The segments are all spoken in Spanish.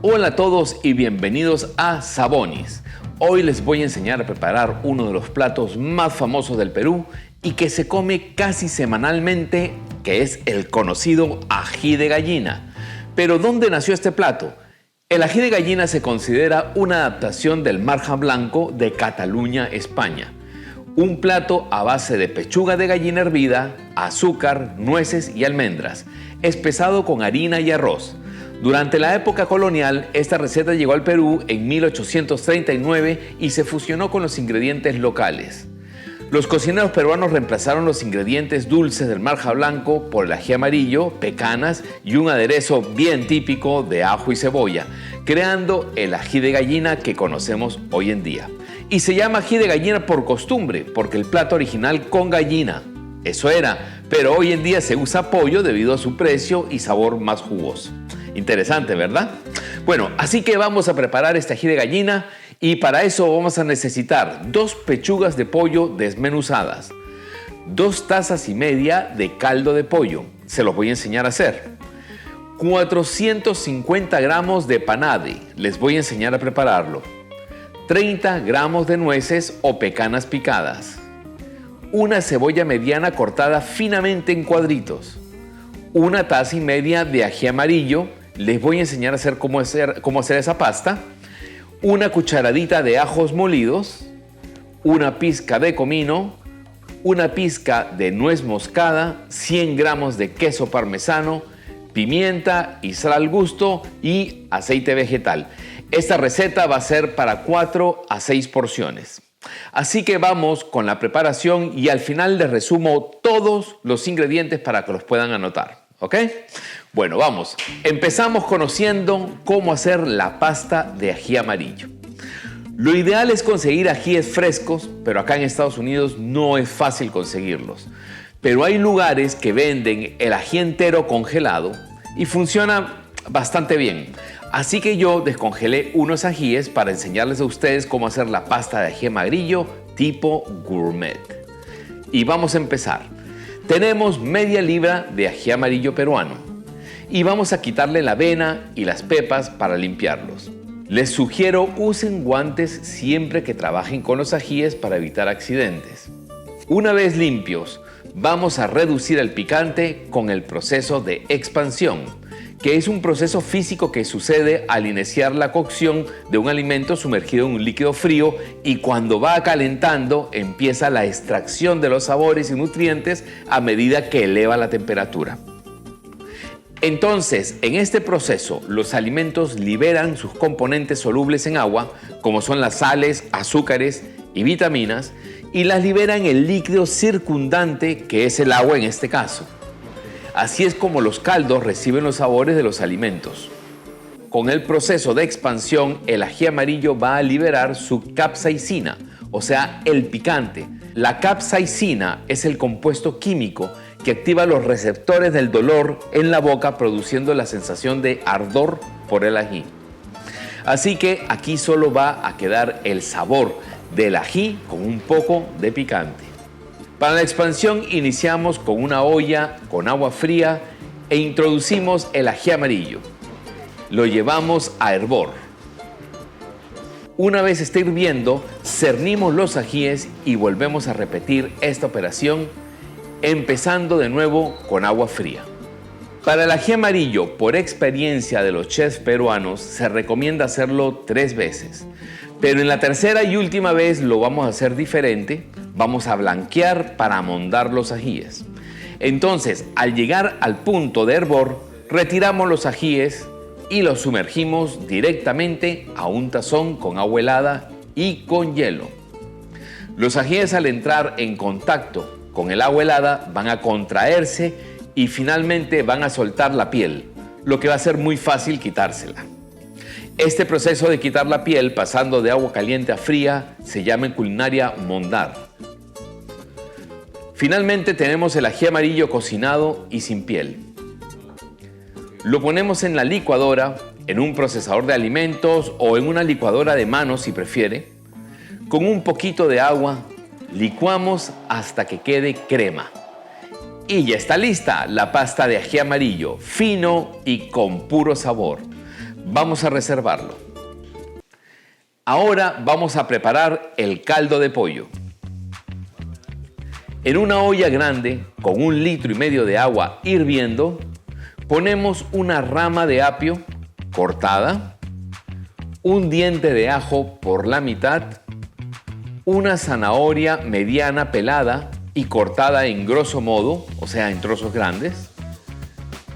Hola a todos y bienvenidos a Sabonis. Hoy les voy a enseñar a preparar uno de los platos más famosos del Perú y que se come casi semanalmente, que es el conocido ají de gallina. Pero ¿dónde nació este plato? El ají de gallina se considera una adaptación del marja blanco de Cataluña, España. Un plato a base de pechuga de gallina hervida, azúcar, nueces y almendras, espesado con harina y arroz. Durante la época colonial, esta receta llegó al Perú en 1839 y se fusionó con los ingredientes locales. Los cocineros peruanos reemplazaron los ingredientes dulces del marja blanco por el ají amarillo, pecanas y un aderezo bien típico de ajo y cebolla, creando el ají de gallina que conocemos hoy en día. Y se llama ají de gallina por costumbre, porque el plato original con gallina, eso era, pero hoy en día se usa pollo debido a su precio y sabor más jugoso. Interesante, ¿verdad? Bueno, así que vamos a preparar este ají de gallina y para eso vamos a necesitar 2 pechugas de pollo desmenuzadas, 2 tazas y media de caldo de pollo, se los voy a enseñar a hacer, 450 gramos de panade, les voy a enseñar a prepararlo, 30 gramos de nueces o pecanas picadas, una cebolla mediana cortada finamente en cuadritos, una taza y media de ají amarillo. Les voy a enseñar a hacer cómo hacer esa pasta. Una cucharadita de ajos molidos, una pizca de comino, una pizca de nuez moscada, 100 gramos de queso parmesano, pimienta y sal al gusto y aceite vegetal. Esta receta va a ser para 4 a 6 porciones. Así que vamos con la preparación y al final les resumo todos los ingredientes para que los puedan anotar. ¿Ok? Bueno, vamos. Empezamos conociendo cómo hacer la pasta de ají amarillo. Lo ideal es conseguir ajíes frescos, pero acá en Estados Unidos no es fácil conseguirlos. Pero hay lugares que venden el ají entero congelado y funciona bastante bien. Así que yo descongelé unos ajíes para enseñarles a ustedes cómo hacer la pasta de ají amarillo tipo gourmet. Y vamos a empezar. Tenemos media libra de ají amarillo peruano y vamos a quitarle la avena y las pepas para limpiarlos. Les sugiero usen guantes siempre que trabajen con los ajíes para evitar accidentes. Una vez limpios, vamos a reducir el picante con el proceso de expansión, que es un proceso físico que sucede al iniciar la cocción de un alimento sumergido en un líquido frío y cuando va calentando empieza la extracción de los sabores y nutrientes a medida que eleva la temperatura. Entonces, en este proceso, los alimentos liberan sus componentes solubles en agua, como son las sales, azúcares y vitaminas, y las liberan en el líquido circundante, que es el agua en este caso. Así es como los caldos reciben los sabores de los alimentos. Con el proceso de expansión, el ají amarillo va a liberar su capsaicina, o sea, el picante. La capsaicina es el compuesto químico que activa los receptores del dolor en la boca, produciendo la sensación de ardor por el ají. Así que aquí solo va a quedar el sabor del ají con un poco de picante. Para la expansión iniciamos con una olla con agua fría e introducimos el ají amarillo. Lo llevamos a hervor. Una vez esté hirviendo, cernimos los ajíes y volvemos a repetir esta operación, empezando de nuevo con agua fría. Para el ají amarillo, por experiencia de los chefs peruanos, se recomienda hacerlo 3 veces. Pero en la tercera y última vez lo vamos a hacer diferente. Vamos a blanquear para amondar los ajíes. Entonces, al llegar al punto de hervor, retiramos los ajíes y los sumergimos directamente a un tazón con agua helada y con hielo. Los ajíes al entrar en contacto con el agua helada van a contraerse y finalmente van a soltar la piel, lo que va a ser muy fácil quitársela. Este proceso de quitar la piel pasando de agua caliente a fría se llama en culinaria mondar. Finalmente tenemos el ají amarillo cocinado y sin piel. Lo ponemos en la licuadora, en un procesador de alimentos o en una licuadora de mano si prefiere. Con un poquito de agua, licuamos hasta que quede crema. Y ya está lista la pasta de ají amarillo, fino y con puro sabor. Vamos a reservarlo. Ahora vamos a preparar el caldo de pollo. En una olla grande, con 1,5 litros de agua hirviendo, ponemos una rama de apio cortada, un diente de ajo por la mitad, una zanahoria mediana pelada y cortada en grosso modo, o sea, en trozos grandes,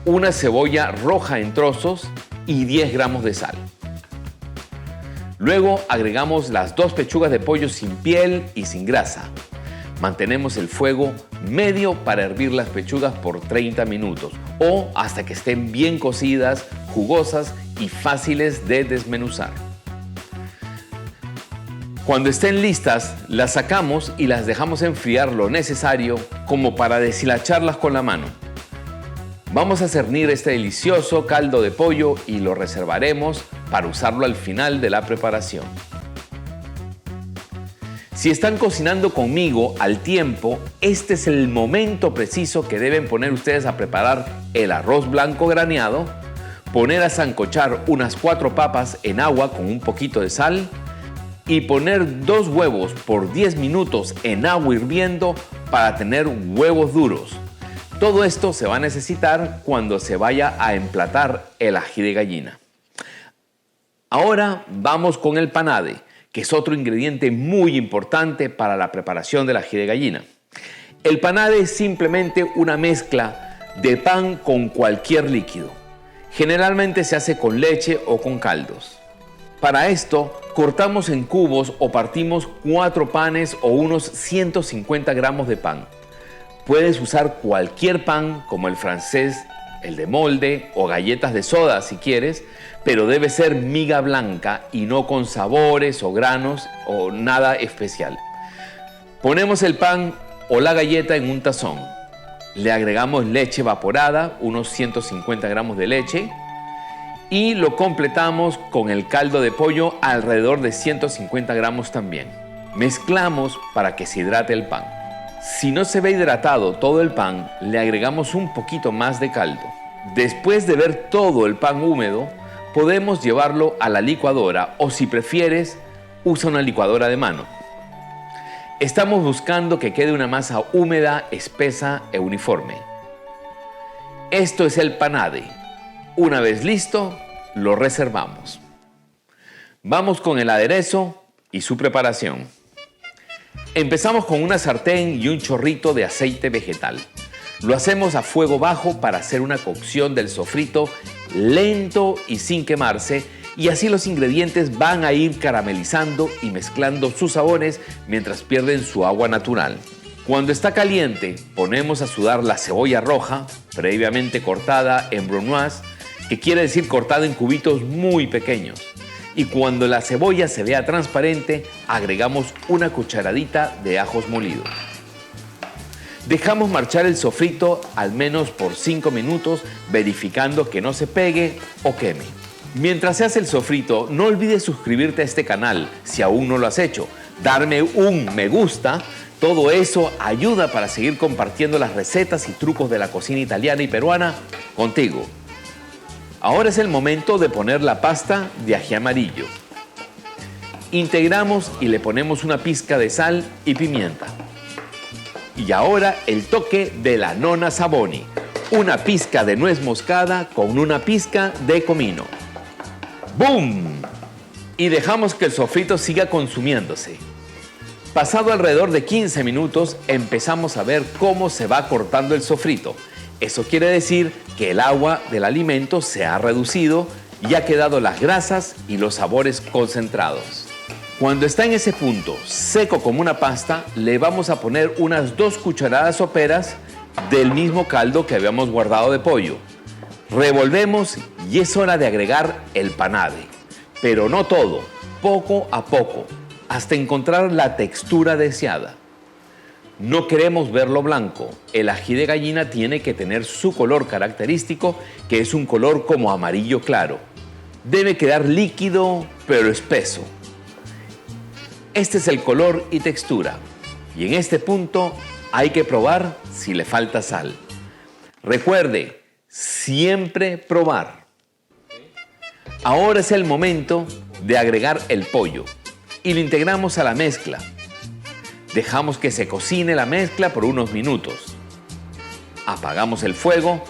una cebolla roja en trozos y 10 gramos de sal. Luego agregamos las 2 pechugas de pollo sin piel y sin grasa. Mantenemos el fuego medio para hervir las pechugas por 30 minutos o hasta que estén bien cocidas, jugosas y fáciles de desmenuzar. Cuando estén listas, las sacamos y las dejamos enfriar lo necesario como para deshilacharlas con la mano. Vamos a cernir este delicioso caldo de pollo y lo reservaremos para usarlo al final de la preparación. Si están cocinando conmigo al tiempo, este es el momento preciso que deben poner ustedes a preparar el arroz blanco graneado, poner a sancochar unas 4 papas en agua con un poquito de sal y poner 2 huevos por 10 minutos en agua hirviendo para tener huevos duros. Todo esto se va a necesitar cuando se vaya a emplatar el ají de gallina. Ahora vamos con el panade, que es otro ingrediente muy importante para la preparación del ají de gallina. El panade es simplemente una mezcla de pan con cualquier líquido. Generalmente se hace con leche o con caldos. Para esto, cortamos en cubos o partimos 4 panes o unos 150 gramos de pan. Puedes usar cualquier pan como el francés, el de molde o galletas de soda si quieres, pero debe ser miga blanca y no con sabores o granos o nada especial. Ponemos el pan o la galleta en un tazón. Le agregamos leche evaporada, unos 150 gramos de leche, y lo completamos con el caldo de pollo alrededor de 150 gramos también. Mezclamos para que se hidrate el pan. Si no se ve hidratado todo el pan, le agregamos un poquito más de caldo. Después de ver todo el pan húmedo, podemos llevarlo a la licuadora o si prefieres, usa una licuadora de mano. Estamos buscando que quede una masa húmeda, espesa e uniforme. Esto es el panade. Una vez listo, lo reservamos. Vamos con el aderezo y su preparación. Empezamos con una sartén y un chorrito de aceite vegetal. Lo hacemos a fuego bajo para hacer una cocción del sofrito lento y sin quemarse, y así los ingredientes van a ir caramelizando y mezclando sus sabores mientras pierden su agua natural. Cuando está caliente, ponemos a sudar la cebolla roja, previamente cortada en brunoise, que quiere decir cortada en cubitos muy pequeños. Y cuando la cebolla se vea transparente, agregamos una cucharadita de ajos molidos. Dejamos marchar el sofrito al menos por 5 minutos, verificando que no se pegue o queme. Mientras se hace el sofrito, no olvides suscribirte a este canal si aún no lo has hecho, darme un me gusta. Todo eso ayuda para seguir compartiendo las recetas y trucos de la cocina italiana y peruana contigo. Ahora es el momento de poner la pasta de ají amarillo. Integramos y le ponemos una pizca de sal y pimienta. Y ahora el toque de la nonna Saboni. Una pizca de nuez moscada con una pizca de comino. ¡Boom! Y dejamos que el sofrito siga consumiéndose. Pasado alrededor de 15 minutos, empezamos a ver cómo se va cortando el sofrito. Eso quiere decir que el agua del alimento se ha reducido y ha quedado las grasas y los sabores concentrados. Cuando está en ese punto, seco como una pasta, le vamos a poner unas 2 cucharadas soperas del mismo caldo que habíamos guardado de pollo. Revolvemos y es hora de agregar el panade. Pero no todo, poco a poco, hasta encontrar la textura deseada. No queremos verlo blanco. El ají de gallina tiene que tener su color característico, que es un color como amarillo claro. Debe quedar líquido, pero espeso. Este es el color y textura. Y en este punto hay que probar si le falta sal. Recuerde, siempre probar. Ahora es el momento de agregar el pollo y lo integramos a la mezcla. Dejamos que se cocine la mezcla por unos minutos. Apagamos el fuego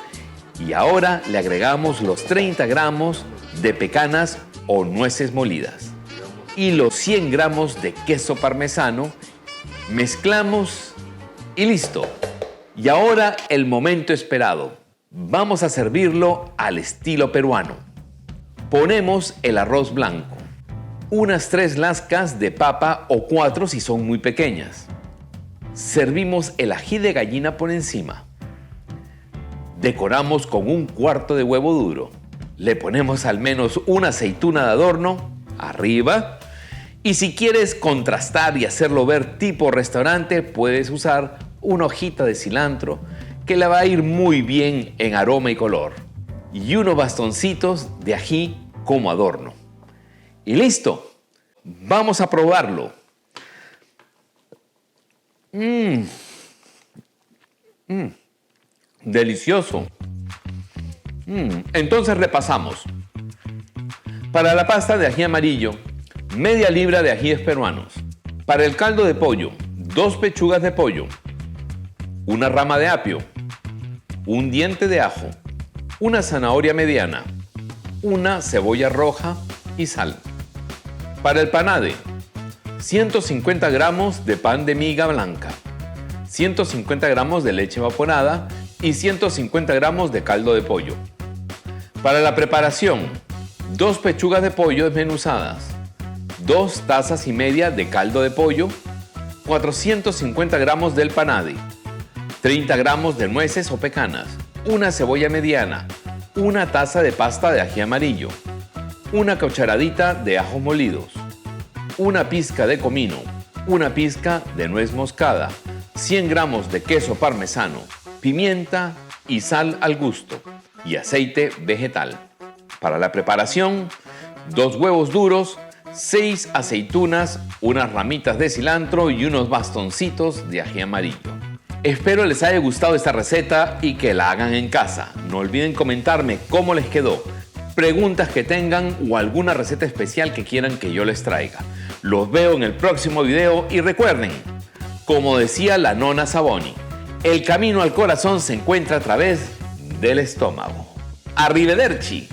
y ahora le agregamos los 30 gramos de pecanas o nueces molidas y los 100 gramos de queso parmesano. Mezclamos y listo. Y ahora el momento esperado. Vamos a servirlo al estilo peruano. Ponemos el arroz blanco, unas 3 lascas de papa o 4 si son muy pequeñas. Servimos el ají de gallina por encima. Decoramos con un cuarto de huevo duro. Le ponemos al menos una aceituna de adorno arriba. Y si quieres contrastar y hacerlo ver tipo restaurante, puedes usar una hojita de cilantro que le va a ir muy bien en aroma y color. Y unos bastoncitos de ají como adorno. Y listo. Vamos a probarlo. Delicioso. Entonces repasamos. Para la pasta de ají amarillo, media libra de ajíes peruanos. Para el caldo de pollo, 2 pechugas de pollo, una rama de apio, un diente de ajo, una zanahoria mediana, una cebolla roja y sal. Para el panade, 150 gramos de pan de miga blanca, 150 gramos de leche evaporada y 150 gramos de caldo de pollo. Para la preparación, 2 pechugas de pollo desmenuzadas, 2 tazas y media de caldo de pollo, 450 gramos del panade, 30 gramos de nueces o pecanas, una cebolla mediana, una taza de pasta de ají amarillo, una cucharadita de ajos molidos, una pizca de comino, una pizca de nuez moscada, 100 gramos de queso parmesano, pimienta y sal al gusto y aceite vegetal. Para la preparación, 2 huevos duros, 6 aceitunas, unas ramitas de cilantro y unos bastoncitos de ají amarillo. Espero les haya gustado esta receta y que la hagan en casa. No olviden comentarme cómo les quedó, preguntas que tengan o alguna receta especial que quieran que yo les traiga. Los veo en el próximo video y recuerden, como decía la nona Saboni, el camino al corazón se encuentra a través del estómago. Arrivederci.